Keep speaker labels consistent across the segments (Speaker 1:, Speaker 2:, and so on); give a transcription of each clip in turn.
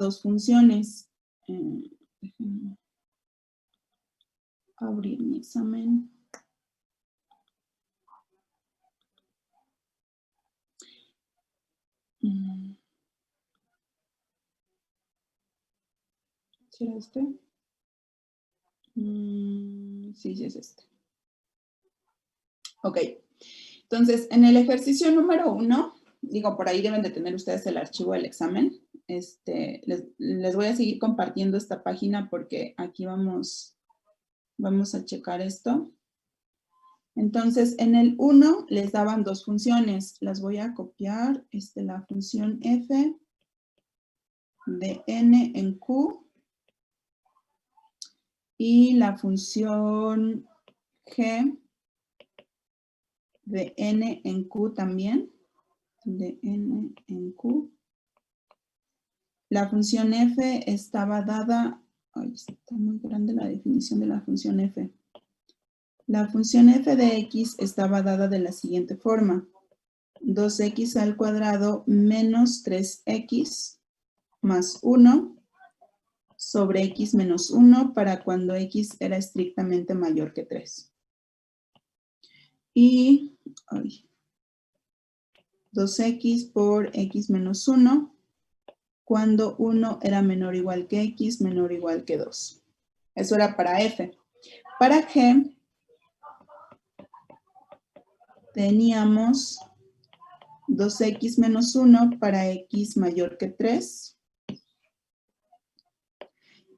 Speaker 1: dos funciones. Déjenme abrir mi examen. ¿Será este? Sí, es este. Ok. Entonces, en el ejercicio número 1, digo, por ahí deben de tener ustedes el archivo del examen. Les voy a seguir compartiendo esta página porque aquí vamos a checar esto. Entonces, en el 1 les daban dos funciones. Las voy a copiar. La función f de n en q y la función g de n en q también. De n en q. La función f estaba dada... Ay, está muy grande la definición de la función f. La función f de x estaba dada de la siguiente forma. 2x al cuadrado menos 3x más 1 sobre x menos 1 para cuando x era estrictamente mayor que 3. Y 2x por x menos 1 cuando 1 era menor o igual que x, menor o igual que 2. Eso era para f. Para g teníamos 2x menos 1 para x mayor que 3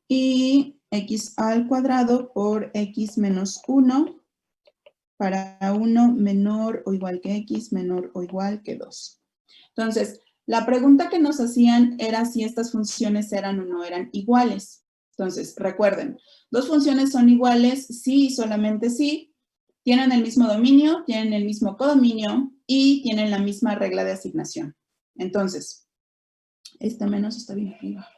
Speaker 1: y x al cuadrado por x menos 1 para 1 menor o igual que x, menor o igual que 2. Entonces, la pregunta que nos hacían era si estas funciones eran o no eran iguales. Entonces, recuerden, dos funciones son iguales si y solamente si tienen el mismo dominio, tienen el mismo codominio y tienen la misma regla de asignación. Entonces, este menos está bien arriba.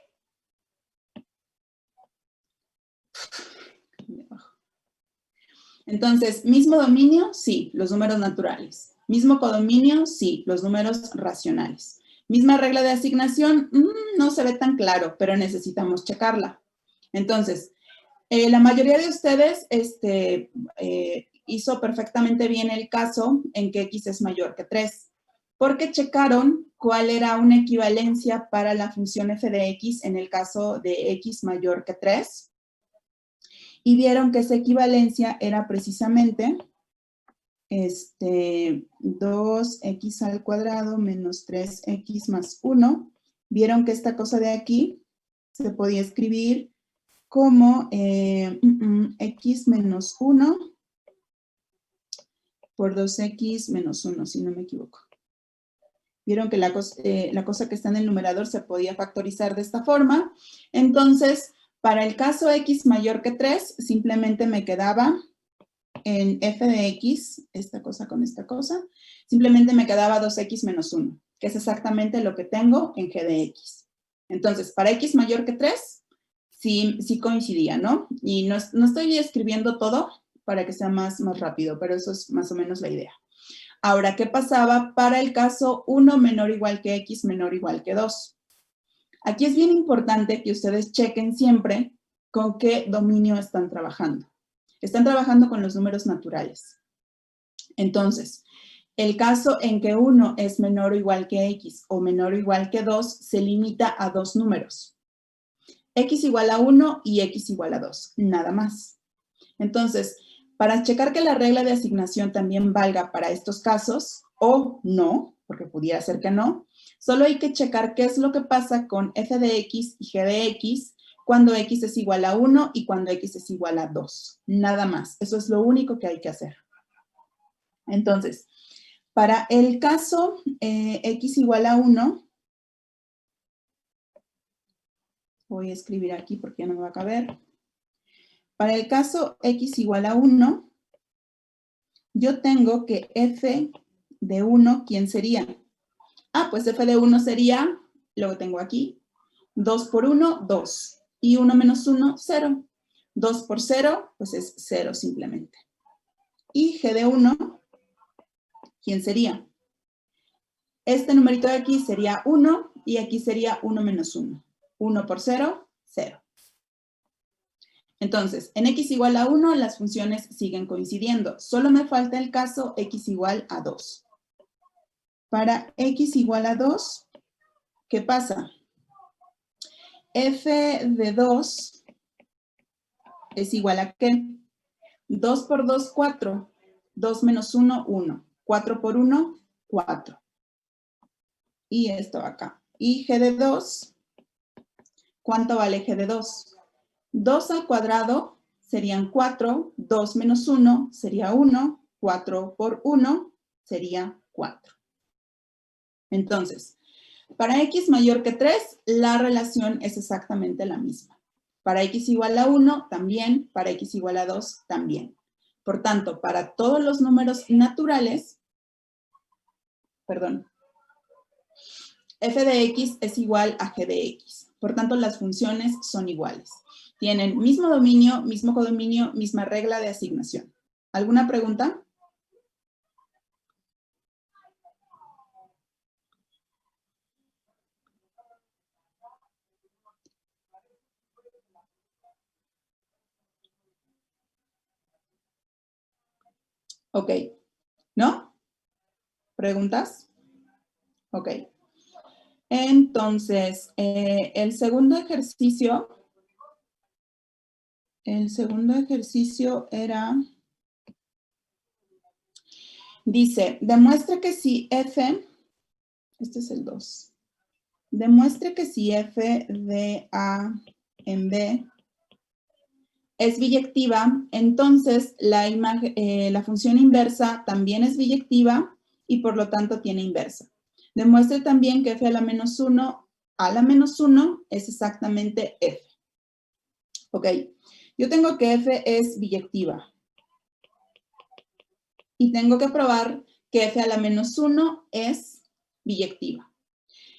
Speaker 1: Entonces, mismo dominio, sí, los números naturales. Mismo codominio, sí, los números racionales. Misma regla de asignación, no se ve tan claro, pero necesitamos checarla. Entonces, la mayoría de ustedes hizo perfectamente bien el caso en que x es mayor que 3, porque checaron cuál era una equivalencia para la función f de x en el caso de x mayor que 3. Y vieron que esa equivalencia era precisamente 2x al cuadrado menos 3x más 1. Vieron que esta cosa de aquí se podía escribir como x menos 1 por 2x menos 1, si no me equivoco. Vieron que la cosa que está en el numerador se podía factorizar de esta forma. Entonces, para el caso x mayor que 3, simplemente me quedaba en f de x, esta cosa con esta cosa, simplemente me quedaba 2x menos 1, que es exactamente lo que tengo en g de x. Entonces, para x mayor que 3, sí coincidía, ¿no? Y no estoy escribiendo todo para que sea más rápido, pero eso es más o menos la idea. Ahora, ¿qué pasaba para el caso 1 menor o igual que x menor o igual que 2? Aquí es bien importante que ustedes chequen siempre con qué dominio están trabajando. Están trabajando con los números naturales. Entonces, el caso en que 1 es menor o igual que x o menor o igual que 2 se limita a dos números. X igual a 1 y x igual a 2, nada más. Entonces, para checar que la regla de asignación también valga para estos casos, o no, porque pudiera ser que no, solo hay que checar qué es lo que pasa con f de x y g de x cuando x es igual a 1 y cuando x es igual a 2. Nada más. Eso es lo único que hay que hacer. Entonces, para el caso x igual a 1, voy a escribir aquí porque ya no me va a caber. Para el caso x igual a 1, yo tengo que f de 1, ¿quién sería? Pues f de 1 sería, lo tengo aquí, 2 por 1, 2. Y 1 menos 1, 0. 2 por 0, pues es 0 simplemente. Y g de 1, ¿quién sería? Este numerito de aquí sería 1 y aquí sería 1 menos 1. 1 por 0, 0. Entonces, en x igual a 1, las funciones siguen coincidiendo. Solo me falta el caso x igual a 2. Para x igual a 2, ¿qué pasa? F de 2 es igual a ¿qué? 2 por 2, 4. 2 menos 1, 1. 4 por 1, 4. Y esto acá. Y g de 2, ¿cuánto vale g de 2? 2 al cuadrado serían 4. 2 menos 1 sería 1. 4 por 1 sería 4. Entonces, para x mayor que 3, la relación es exactamente la misma. Para x igual a 1, también. Para x igual a 2, también. Por tanto, para todos los números naturales, f de x es igual a g de x. Por tanto, las funciones son iguales. Tienen mismo dominio, mismo codominio, misma regla de asignación. ¿Alguna pregunta? Ok. ¿No? ¿Preguntas? Ok. Entonces, el segundo ejercicio era, dice, demuestre que si f, este es el 2, demuestre que si f de a en b es biyectiva, entonces la función inversa también es biyectiva y por lo tanto tiene inversa. Demuestre también que f a la menos 1 es exactamente f. Ok, yo tengo que f es biyectiva. Y tengo que probar que f a la menos 1 es biyectiva.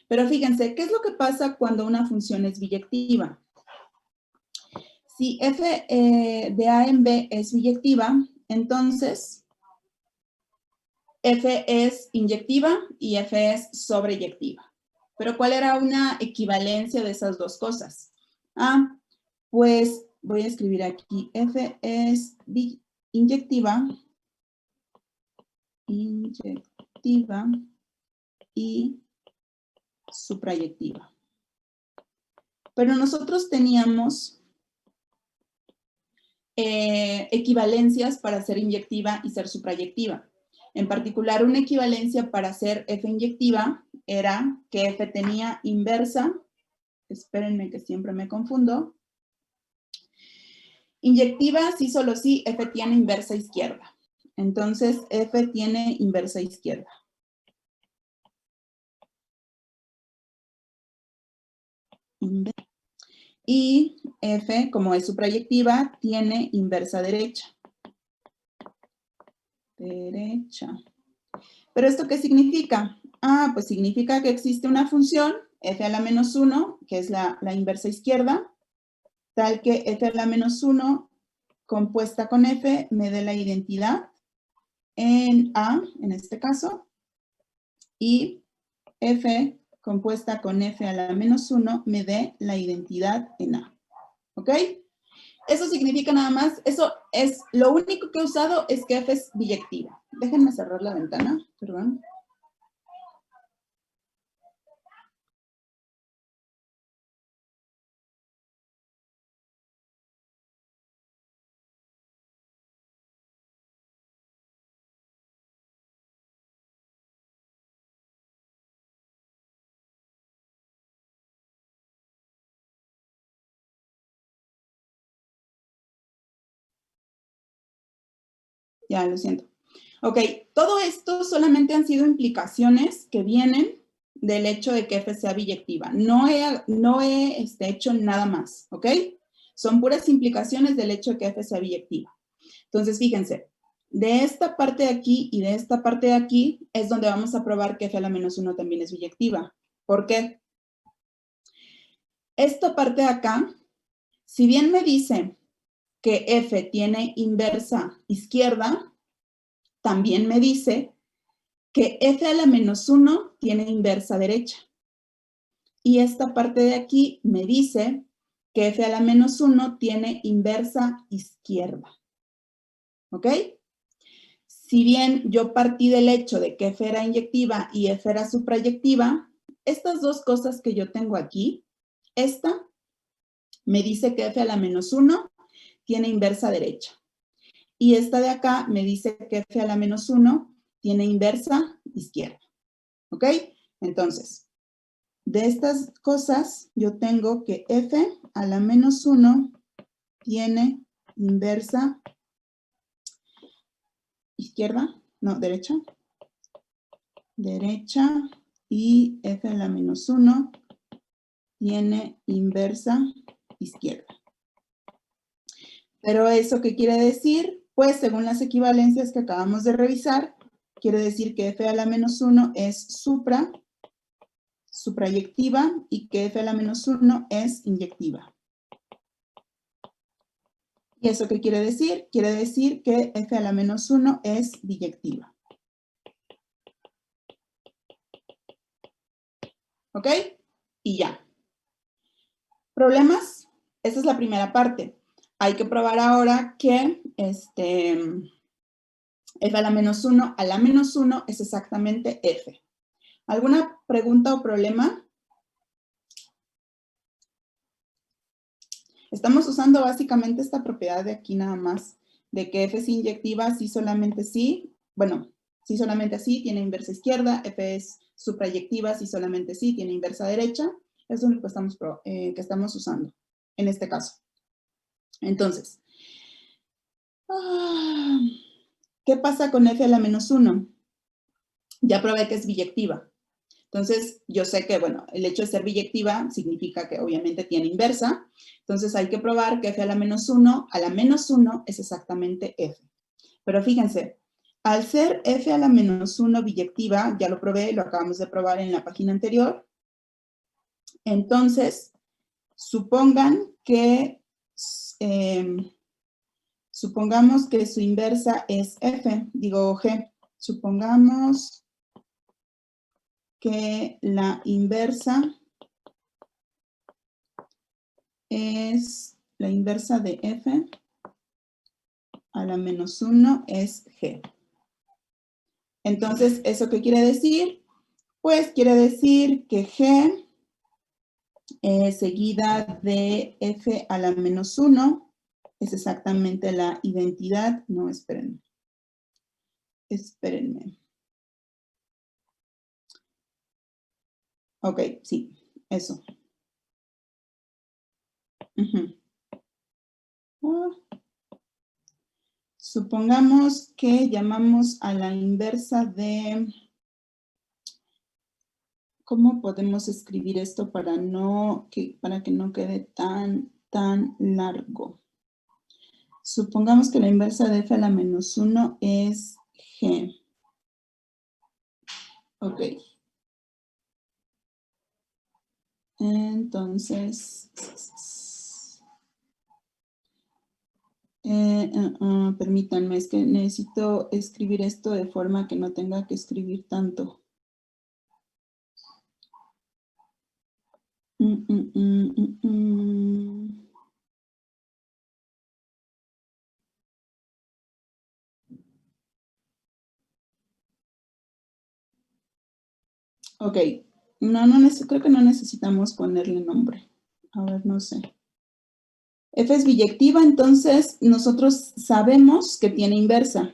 Speaker 1: Pero fíjense, ¿qué es lo que pasa cuando una función es biyectiva? Si f de a en b es biyectiva, entonces f es inyectiva y f es sobreyectiva. Pero ¿cuál era una equivalencia de esas dos cosas? Ah, pues voy a escribir aquí, f es inyectiva y suprayectiva. Pero nosotros teníamos equivalencias para ser inyectiva y ser suprayectiva. En particular, una equivalencia para ser f inyectiva era que f tenía inversa. Espérenme que siempre me confundo. Inyectiva, sí, solo sí, f tiene inversa izquierda. Entonces, f tiene inversa izquierda. Y f, como es suprayectiva, tiene inversa derecha. ¿Pero esto qué significa? Ah, pues significa que existe una función, f a la menos 1, que es la inversa izquierda, tal que f a la menos 1 compuesta con f me dé la identidad en a, en este caso, y f compuesta con f a la menos 1 me dé la identidad en a. ¿Ok? Eso significa nada más, eso es, lo único que he usado es que f es biyectiva. Déjenme cerrar la ventana, perdón. Ya, lo siento. Ok, todo esto solamente han sido implicaciones que vienen del hecho de que f sea biyectiva. No he hecho nada más, ¿ok? Son puras implicaciones del hecho de que f sea biyectiva. Entonces, fíjense, de esta parte de aquí y de esta parte de aquí es donde vamos a probar que f a la menos 1 también es biyectiva. ¿Por qué? Esta parte de acá, si bien me dice que f tiene inversa izquierda, también me dice que f a la menos 1 tiene inversa derecha. Y esta parte de aquí me dice que f a la menos 1 tiene inversa izquierda. ¿Ok? Si bien yo partí del hecho de que f era inyectiva y f era suprayectiva, estas dos cosas que yo tengo aquí, esta me dice que f a la menos 1 tiene inversa derecha. Y esta de acá me dice que f a la menos 1 tiene inversa izquierda. ¿Ok? Entonces, de estas cosas, yo tengo que f a la menos 1 tiene inversa izquierda, no, derecha. Derecha y f a la menos 1 tiene inversa izquierda. ¿Pero eso qué quiere decir? Pues según las equivalencias que acabamos de revisar, quiere decir que f a la menos 1 es suprayectiva y que f a la menos 1 es inyectiva. ¿Y eso qué quiere decir? Quiere decir que f a la menos 1 es biyectiva. ¿Ok? Y ya. ¿Problemas? Esa es la primera parte. Hay que probar ahora que f a la menos 1 es exactamente f. ¿Alguna pregunta o problema? Estamos usando básicamente esta propiedad de aquí nada más, de que f es inyectiva si solamente sí, bueno, si solamente sí tiene inversa izquierda, f es suprayectiva si solamente sí tiene inversa derecha. Eso es lo que estamos usando en este caso. Entonces, ¿qué pasa con f a la menos 1? Ya probé que es biyectiva. Entonces, yo sé que, bueno, el hecho de ser biyectiva significa que obviamente tiene inversa. Entonces, hay que probar que f a la menos 1 es exactamente f. Pero fíjense, al ser f a la menos 1 biyectiva, ya lo probé, lo acabamos de probar en la página anterior. Entonces, supongamos que su inversa es f, digo g. Supongamos que la inversa es la inversa de f a la menos 1 es g. Entonces, ¿eso qué quiere decir? Pues quiere decir que g seguida de f a la menos 1 es exactamente la identidad. No, espérenme. Espérenme. Ok, sí, eso. Supongamos que llamamos a la inversa de... ¿Cómo podemos escribir esto para que no quede tan largo? Supongamos que la inversa de f a la menos 1 es g. Ok. Entonces, permítanme, es que necesito escribir esto de forma que no tenga que escribir tanto. Ok, creo que no necesitamos ponerle nombre. A ver, no sé. F es biyectiva, entonces nosotros sabemos que tiene inversa.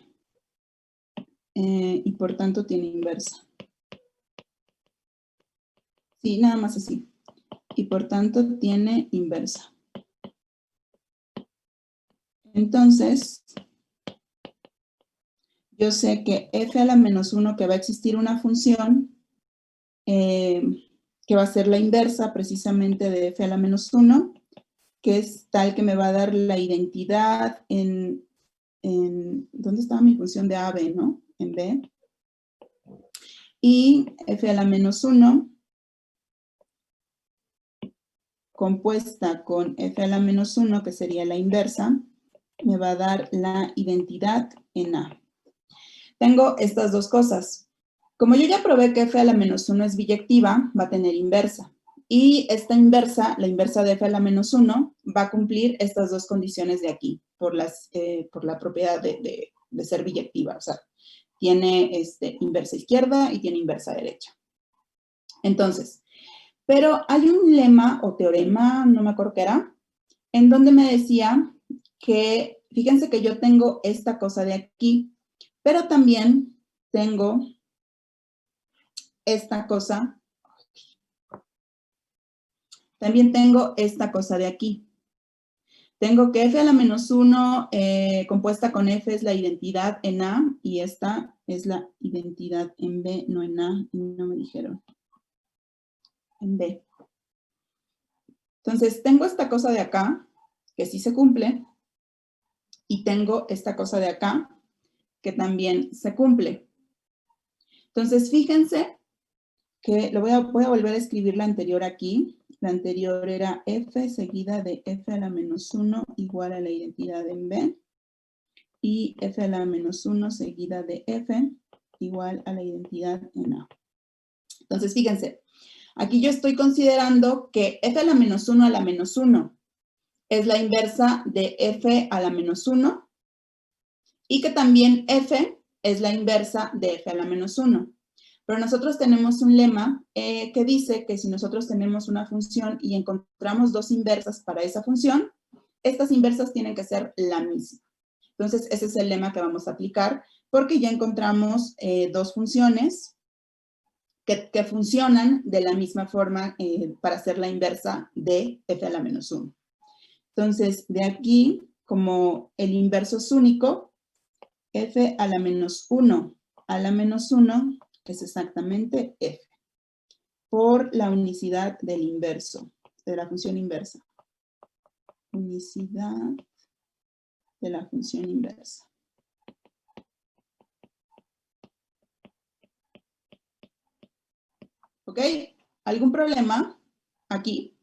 Speaker 1: Y por tanto tiene inversa. Sí, nada más así. Y por tanto tiene inversa. Entonces, yo sé que f a la menos 1, que va a existir una función que va a ser la inversa precisamente de f a la menos 1, que es tal que me va a dar la identidad en ¿dónde estaba mi función de a, b, no? En b. Y f a la menos 1 compuesta con f a la menos 1, que sería la inversa, me va a dar la identidad en a. Tengo estas dos cosas. Como yo ya probé que f a la menos 1 es biyectiva, va a tener inversa. Y esta inversa, la inversa de f a la menos 1, va a cumplir estas dos condiciones de aquí, por la propiedad de ser biyectiva. O sea, tiene inversa izquierda y tiene inversa derecha. Entonces, pero hay un lema o teorema, no me acuerdo qué era, en donde me decía que, fíjense que yo tengo esta cosa de aquí, pero también tengo esta cosa. También tengo esta cosa de aquí. Tengo que f a la menos 1 compuesta con f es la identidad en A y esta es la identidad en B, no en A, no me dijeron. En B. Entonces, tengo esta cosa de acá, que sí se cumple, y tengo esta cosa de acá, que también se cumple. Entonces, fíjense que voy a volver a escribir la anterior aquí. La anterior era f seguida de f a la menos 1 igual a la identidad en B. Y f a la menos 1 seguida de f igual a la identidad en A. Entonces, fíjense, aquí yo estoy considerando que f a la menos 1 a la menos 1 es la inversa de f a la menos 1 y que también f es la inversa de f a la menos 1. Pero nosotros tenemos un lema que dice que si nosotros tenemos una función y encontramos dos inversas para esa función, estas inversas tienen que ser la misma. Entonces, ese es el lema que vamos a aplicar porque ya encontramos dos funciones que funcionan de la misma forma para hacer la inversa de f a la menos 1. Entonces, de aquí, como el inverso es único, f a la menos 1 a la menos 1 es exactamente f, por la unicidad del inverso, de la función inversa. Unicidad de la función inversa. ¿Ok? ¿Algún problema aquí?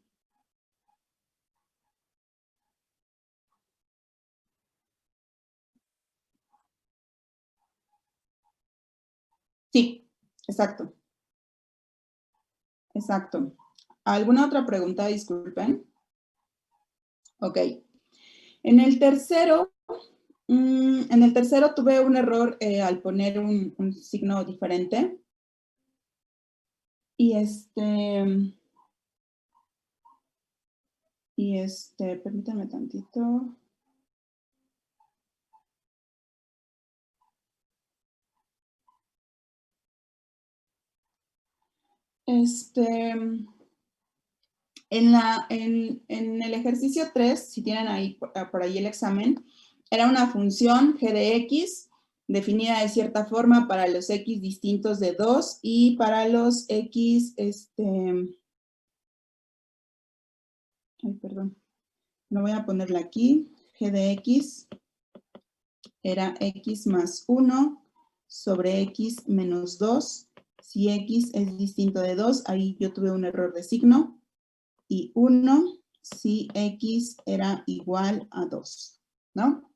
Speaker 1: Sí, exacto. Exacto. ¿Alguna otra pregunta? Disculpen. Ok. En el tercero tuve un error al poner un signo diferente. Y permítanme tantito. En el ejercicio 3, si tienen ahí por ahí el examen, era una función g de x definida de cierta forma para los x distintos de 2 y para los x, ay, perdón, no voy a ponerla aquí, g de x era x más 1 sobre x menos 2. Si x es distinto de 2, ahí yo tuve un error de signo. Y 1 si x era igual a 2, ¿no?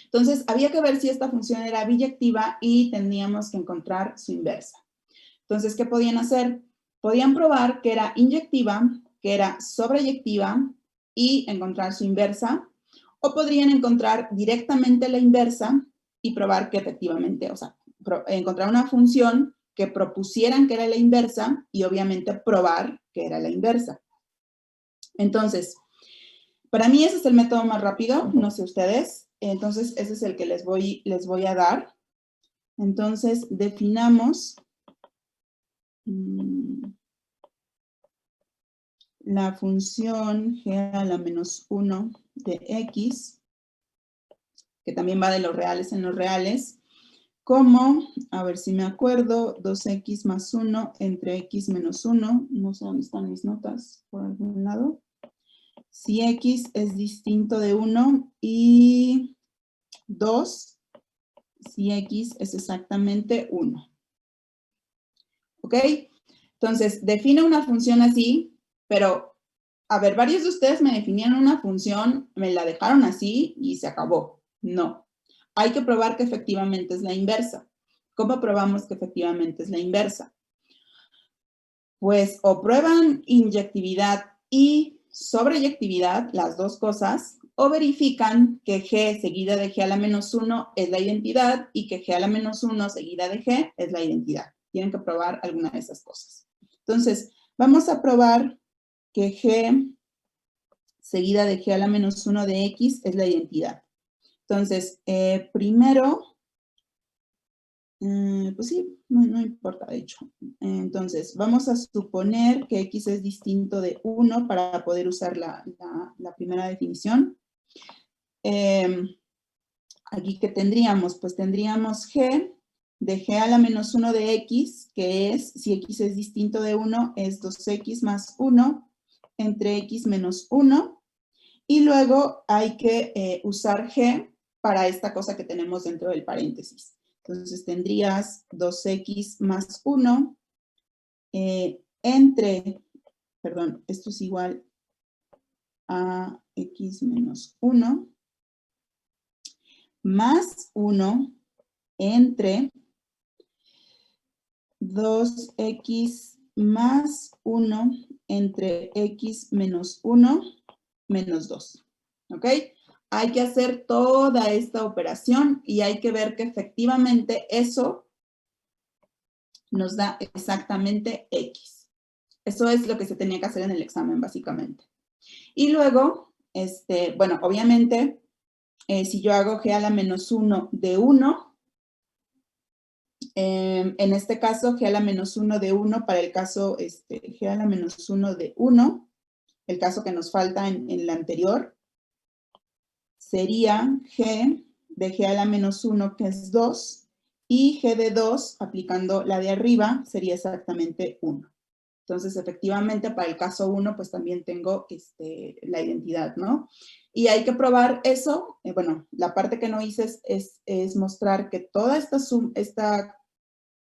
Speaker 1: Entonces, había que ver si esta función era biyectiva y teníamos que encontrar su inversa. Entonces, ¿qué podían hacer? Podían probar que era inyectiva, que era sobreyectiva y encontrar su inversa, o podrían encontrar directamente la inversa y probar que efectivamente, o sea, encontrar una función que propusieran que era la inversa y obviamente probar que era la inversa. Entonces, para mí ese es el método más rápido, no sé ustedes. Entonces, ese es el que les voy a dar. Entonces, definamos la función g a la menos 1 de x, que también va de los reales en los reales, como, a ver si me acuerdo, 2x más 1 entre x menos 1, no sé dónde están mis notas, por algún lado. Si x es distinto de 1 y 2, si x es exactamente 1. ¿Ok? Entonces, define una función así, pero, a ver, varios de ustedes me definían una función, me la dejaron así y se acabó. No. Hay que probar que efectivamente es la inversa. ¿Cómo probamos que efectivamente es la inversa? Pues o prueban inyectividad y sobreyectividad, las dos cosas, o verifican que G seguida de G a la menos 1 es la identidad y que G a la menos 1 seguida de G es la identidad. Tienen que probar alguna de esas cosas. Entonces, vamos a probar que G seguida de G a la menos 1 de X es la identidad. Entonces, primero, pues sí, no importa, de hecho. Entonces, vamos a suponer que X es distinto de 1 para poder usar la primera definición. Aquí, ¿qué tendríamos? Pues tendríamos G de G a la menos 1 de X, que es, si X es distinto de 1, es 2X más 1 entre X menos 1. Y luego hay que usar G para esta cosa que tenemos dentro del paréntesis. Entonces tendrías 2X más 1 entre, perdón, esto es igual a X menos 1 más 1 entre 2X más 1 entre X menos 1 menos 2. ¿Ok? Hay que hacer toda esta operación y hay que ver que efectivamente eso nos da exactamente X. Eso es lo que se tenía que hacer en el examen, básicamente. Y luego, bueno, obviamente, si yo hago G a la menos 1 de 1, en este caso, G a la menos 1 de 1, para el caso G a la menos 1 de 1, el caso que nos falta en la anterior, sería G de G a la menos 1, que es 2, y G de 2, aplicando la de arriba, sería exactamente 1. Entonces, efectivamente, para el caso 1, pues también tengo la identidad, ¿no? Y hay que probar eso. Bueno, la parte que no hice es mostrar que toda esta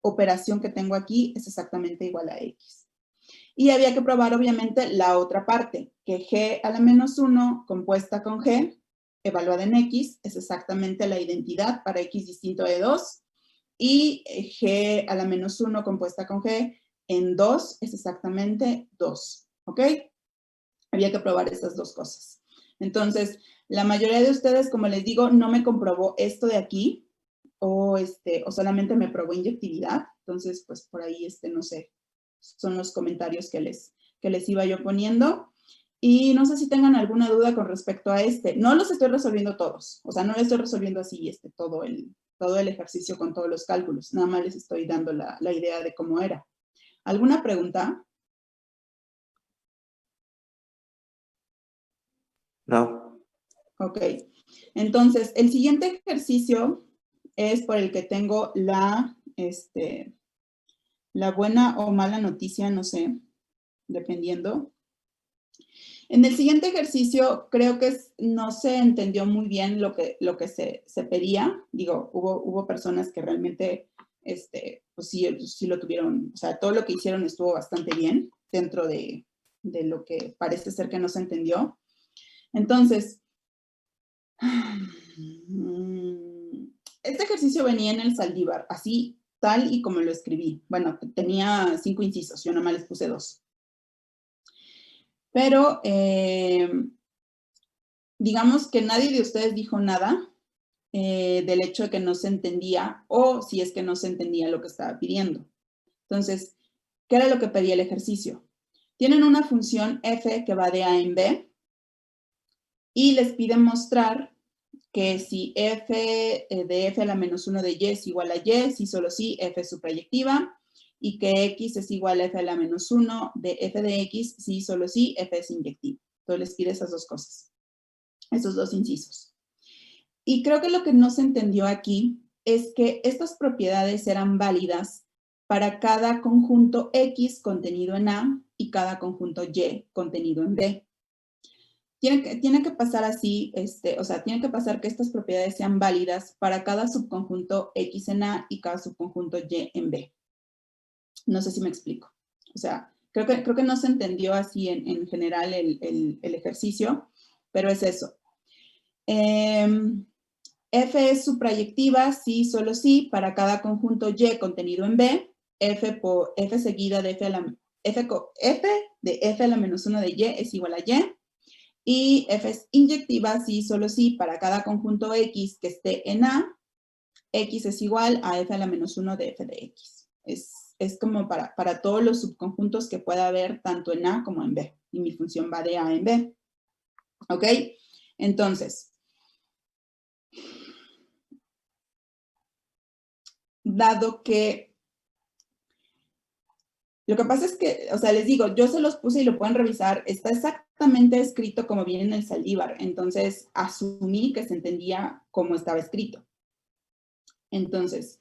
Speaker 1: operación que tengo aquí es exactamente igual a X. Y había que probar, obviamente, la otra parte, que G a la menos 1 compuesta con G, evaluada en X, es exactamente la identidad para X distinto de 2. Y G a la menos 1 compuesta con G en 2 es exactamente 2. ¿Ok? Había que probar esas dos cosas. Entonces, la mayoría de ustedes, como les digo, no me comprobó esto de aquí o solamente me probó inyectividad. Entonces, pues por ahí, no sé, son los comentarios que les iba yo poniendo. Y no sé si tengan alguna duda con respecto a No los estoy resolviendo todos. O sea, no les estoy resolviendo así todo el ejercicio con todos los cálculos. Nada más les estoy dando la idea de cómo era. ¿Alguna pregunta?
Speaker 2: No.
Speaker 1: Ok. Entonces, el siguiente ejercicio es por el que tengo la buena o mala noticia, no sé, dependiendo. En el siguiente ejercicio, creo que no se entendió muy bien lo que se pedía. Digo, hubo personas que realmente, pues sí lo tuvieron, o sea, todo lo que hicieron estuvo bastante bien dentro de lo que parece ser que no se entendió. Entonces, este ejercicio venía en el Saldívar, así tal y como lo escribí. Bueno, tenía 5 incisos, yo nomás les puse 2. Pero, digamos que nadie de ustedes dijo nada del hecho de que no se entendía o si es que no se entendía lo que estaba pidiendo. Entonces, ¿qué era lo que pedía el ejercicio? Tienen una función f que va de a en b y les piden mostrar que si f de f a la menos 1 de y es igual a y, si solo si f es su proyectiva, y que x es igual a f a la menos 1 de f de x, si solo si f es inyectivo. Entonces les pide esas dos cosas, esos dos incisos. Y creo que lo que no se entendió aquí es que estas propiedades eran válidas para cada conjunto X contenido en A y cada conjunto Y contenido en B. Tiene que pasar así, o sea, tiene que pasar que estas propiedades sean válidas para cada subconjunto X en A y cada subconjunto Y en B. No sé si me explico. O sea, creo que no se entendió así en general el ejercicio, pero es eso. F es su proyectiva, sí, solo sí, para cada conjunto Y contenido en B, F seguida de F a la f de f a la menos 1 de y es igual a y. Y f es inyectiva si, solo si, para cada conjunto x que esté en A, x es igual a f a la menos 1 de f de x. Es como para todos los subconjuntos que pueda haber tanto en A como en B. Y mi función va de A en B. ¿Ok? Entonces, dado que lo que pasa es que, o sea, les digo, yo se los puse y lo pueden revisar, está exactamente escrito como viene en el Saldívar, entonces asumí que se entendía cómo estaba escrito. Entonces,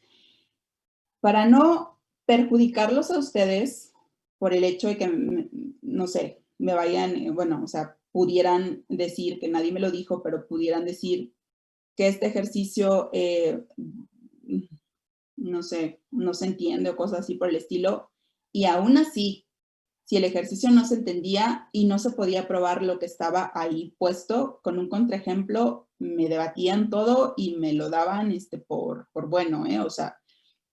Speaker 1: para no perjudicarlos a ustedes por el hecho de que, no sé, me vayan, bueno, o sea, pudieran decir, que nadie me lo dijo, pero pudieran decir que este ejercicio, no sé, no se entiende o cosas así por el estilo, y aún así, si el ejercicio no se entendía y no se podía probar lo que estaba ahí puesto, con un contraejemplo me debatían todo y me lo daban por bueno, o sea,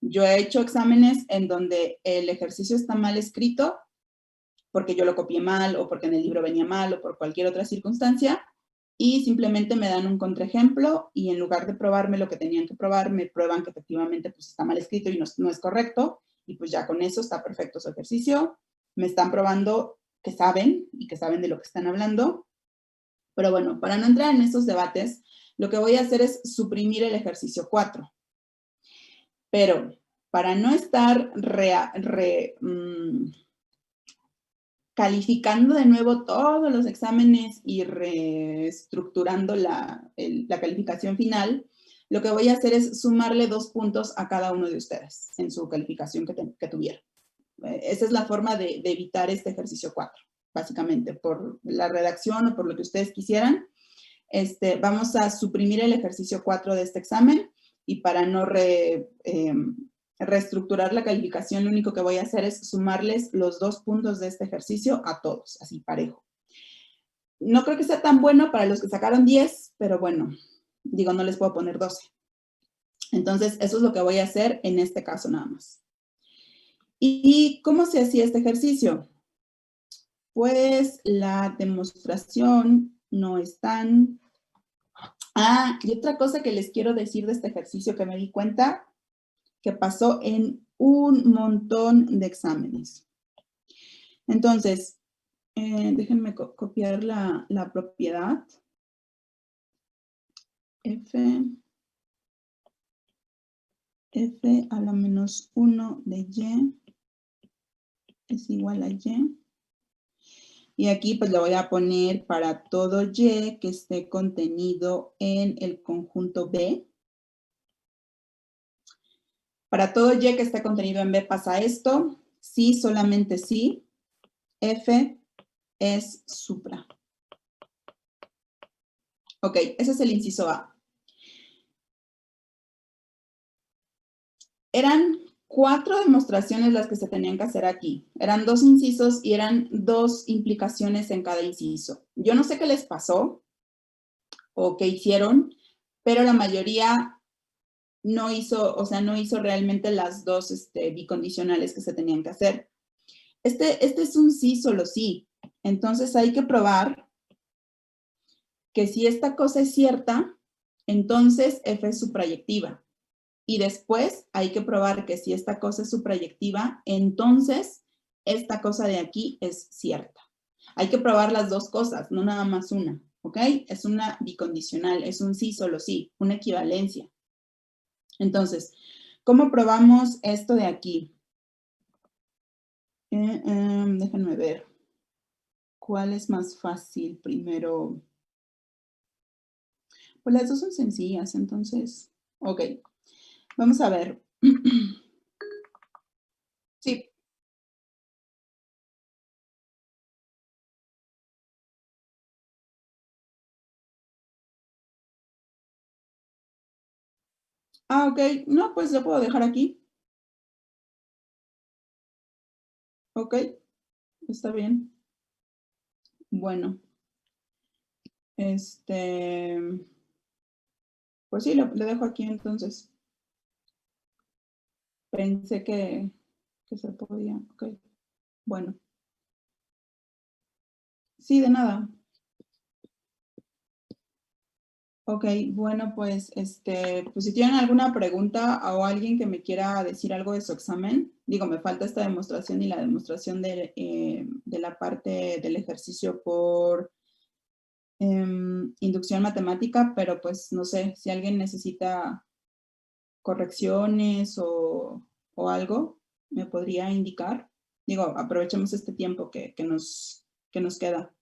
Speaker 1: yo he hecho exámenes en donde el ejercicio está mal escrito porque yo lo copié mal o porque en el libro venía mal o por cualquier otra circunstancia y simplemente me dan un contraejemplo y en lugar de probarme lo que tenían que probar, me prueban que efectivamente pues está mal escrito y no es correcto y pues ya con eso está perfecto su ejercicio. Me están probando que saben y que saben de lo que están hablando. Pero bueno, para no entrar en estos debates, lo que voy a hacer es suprimir el ejercicio 4. Pero para no estar calificando de nuevo todos los exámenes y reestructurando la calificación final, lo que voy a hacer es sumarle 2 puntos a cada uno de ustedes en su calificación que tuvieron. Esa es la forma de evitar este ejercicio 4, básicamente, por la redacción o por lo que ustedes quisieran. Vamos a suprimir el ejercicio 4 de este examen y para no reestructurar la calificación, lo único que voy a hacer es sumarles los 2 puntos de este ejercicio a todos, así parejo. No creo que sea tan bueno para los que sacaron 10, pero bueno, digo, no les puedo poner 12. Entonces, eso es lo que voy a hacer en este caso nada más. ¿Y cómo se hacía este ejercicio? Pues la demostración no es tan... Ah, y otra cosa que les quiero decir de este ejercicio que me di cuenta, que pasó en un montón de exámenes. Entonces, déjenme copiar la propiedad. F a la menos 1 de y es igual a y. Y aquí pues le voy a poner para todo y que esté contenido en el conjunto B. Para todo y que esté contenido en B pasa esto. Sí, solamente sí. F es supra. Ok, ese es el inciso A. Eran 4 demostraciones las que se tenían que hacer aquí. Eran 2 incisos y eran 2 implicaciones en cada inciso. Yo no sé qué les pasó o qué hicieron, pero la mayoría no hizo, o sea, no hizo realmente las 2 bicondicionales que se tenían que hacer. Este es un sí, solo sí. Entonces hay que probar que si esta cosa es cierta, entonces F es suprayectiva. Y después hay que probar que si esta cosa es suprayectiva, entonces esta cosa de aquí es cierta. Hay que probar las 2 cosas, no nada más una, ¿ok? Es una bicondicional, es un sí, solo sí, una equivalencia. Entonces, ¿cómo probamos esto de aquí? Déjenme ver. ¿Cuál es más fácil primero? Pues las 2 son sencillas, entonces, ok. Vamos a ver. Sí. Ah, ok. No, pues lo puedo dejar aquí. Ok. Está bien. Bueno. Pues sí, lo dejo aquí entonces. Pensé que se podía. Ok. Bueno. Sí, de nada. Ok, bueno, pues, pues si tienen alguna pregunta o alguien que me quiera decir algo de su examen, digo, me falta esta demostración y la demostración de la parte del ejercicio por inducción matemática, pero pues no sé, si alguien necesita correcciones o algo, me podría indicar. Digo, aprovechemos este tiempo que nos queda.